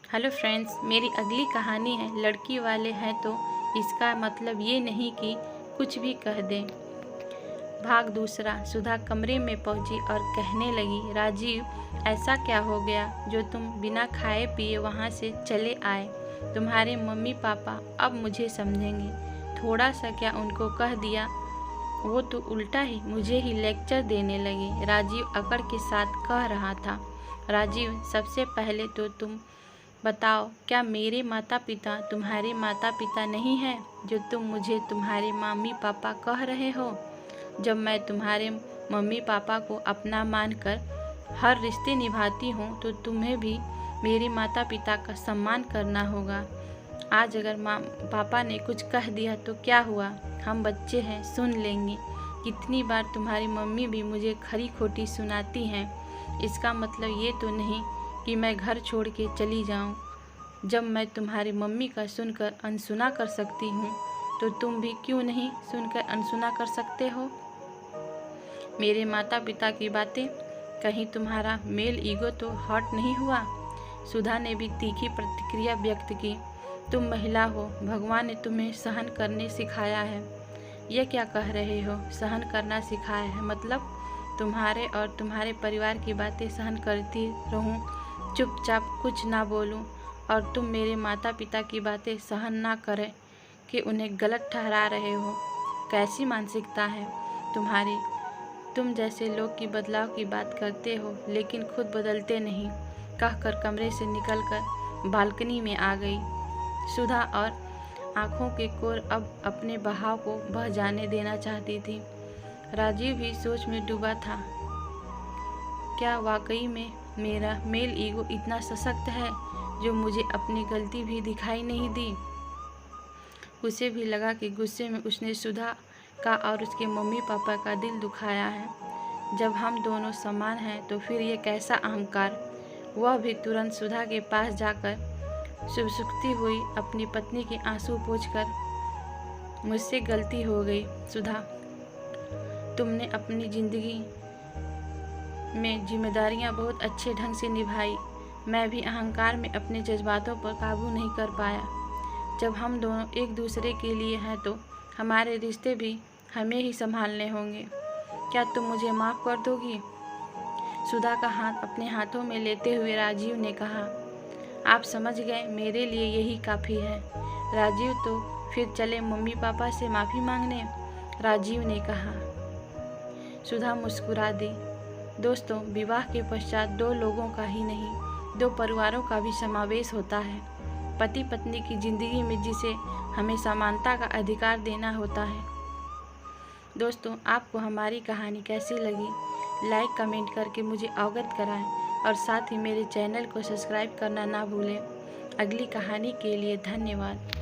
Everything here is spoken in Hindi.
हेलो फ्रेंड्स, मेरी अगली कहानी है लड़की वाले हैं तो इसका मतलब ये नहीं कि कुछ भी कह दें। भाग दूसरा। सुधा कमरे में पहुंची और कहने लगी, राजीव, ऐसा क्या हो गया जो तुम बिना खाए पिए वहाँ से चले आए? तुम्हारे मम्मी पापा अब मुझे समझेंगे। थोड़ा सा क्या उनको कह दिया, वो तो उल्टा ही मुझे ही लेक्चर देने लगे। राजीव अकड़ के साथ कह रहा था, राजीव, सबसे पहले तो तुम बताओ, क्या मेरे माता पिता तुम्हारे माता पिता नहीं हैं जो तुम मुझे तुम्हारे मम्मी पापा कह रहे हो? जब मैं तुम्हारे मम्मी पापा को अपना मानकर हर रिश्ते निभाती हूँ तो तुम्हें भी मेरे माता पिता का सम्मान करना होगा। आज अगर माँ पापा ने कुछ कह दिया तो क्या हुआ? हम बच्चे हैं, सुन लेंगे। कितनी बार तुम्हारी मम्मी भी मुझे खरी खोटी सुनाती हैं। इसका मतलब ये तो नहीं कि मैं घर छोड़ के चली जाऊं। जब मैं तुम्हारी मम्मी का सुनकर अनसुना कर सकती हूँ तो तुम भी क्यों नहीं सुनकर अनसुना कर सकते हो? मेरे माता पिता की बातें, कहीं तुम्हारा मेल ईगो तो हर्ट नहीं हुआ? सुधा ने भी तीखी प्रतिक्रिया व्यक्त की। तुम महिला हो, भगवान ने तुम्हें सहन करने सिखाया है। यह क्या कह रहे हो, सहन करना सिखाया है? मतलब तुम्हारे और तुम्हारे परिवार की बातें सहन करती रहूं, चुपचाप कुछ ना बोलूं, और तुम मेरे माता पिता की बातें सहन ना करें कि उन्हें गलत ठहरा रहे हो? कैसी मानसिकता है तुम्हारी? तुम जैसे लोग की बदलाव की बात करते हो लेकिन खुद बदलते नहीं, कहकर कमरे से निकलकर बालकनी में आ गई। सुधा और आंखों के कोर अब अपने बहाव को बह जाने देना चाहती थी। राजीव भी सोच में डूबा था। क्या वाकई में मेरा मेल ईगो इतना सशक्त है जो मुझे अपनी गलती भी दिखाई नहीं दी? उसे भी लगा कि गुस्से में उसने सुधा का और उसके मम्मी पापा का दिल दुखाया है। जब हम दोनों समान हैं तो फिर ये कैसा अहंकार? वह भी तुरंत सुधा के पास जाकर सुबसुखती हुई अपनी पत्नी के आंसू पोंछकर, मुझसे गलती हो गई सुधा, तुमने अपनी ज़िंदगी में जिम्मेदारियां बहुत अच्छे ढंग से निभाई। मैं भी अहंकार में अपने जज्बातों पर काबू नहीं कर पाया। जब हम दोनों एक दूसरे के लिए हैं तो हमारे रिश्ते भी हमें ही संभालने होंगे। क्या तुम मुझे माफ़ कर दोगी? सुधा का हाथ अपने हाथों में लेते हुए राजीव ने कहा, आप समझ गए, मेरे लिए यही काफ़ी है। राजीव, तो फिर चले मम्मी पापा से माफ़ी मांगने, राजीव ने कहा। सुधा मुस्कुरा दी। दोस्तों, विवाह के पश्चात दो लोगों का ही नहीं, दो परिवारों का भी समावेश होता है। पति पत्नी की जिंदगी में जिसे हमें समानता का अधिकार देना होता है। दोस्तों, आपको हमारी कहानी कैसी लगी? लाइक कमेंट करके मुझे अवगत कराएं और साथ ही मेरे चैनल को सब्सक्राइब करना ना भूलें। अगली कहानी के लिए धन्यवाद।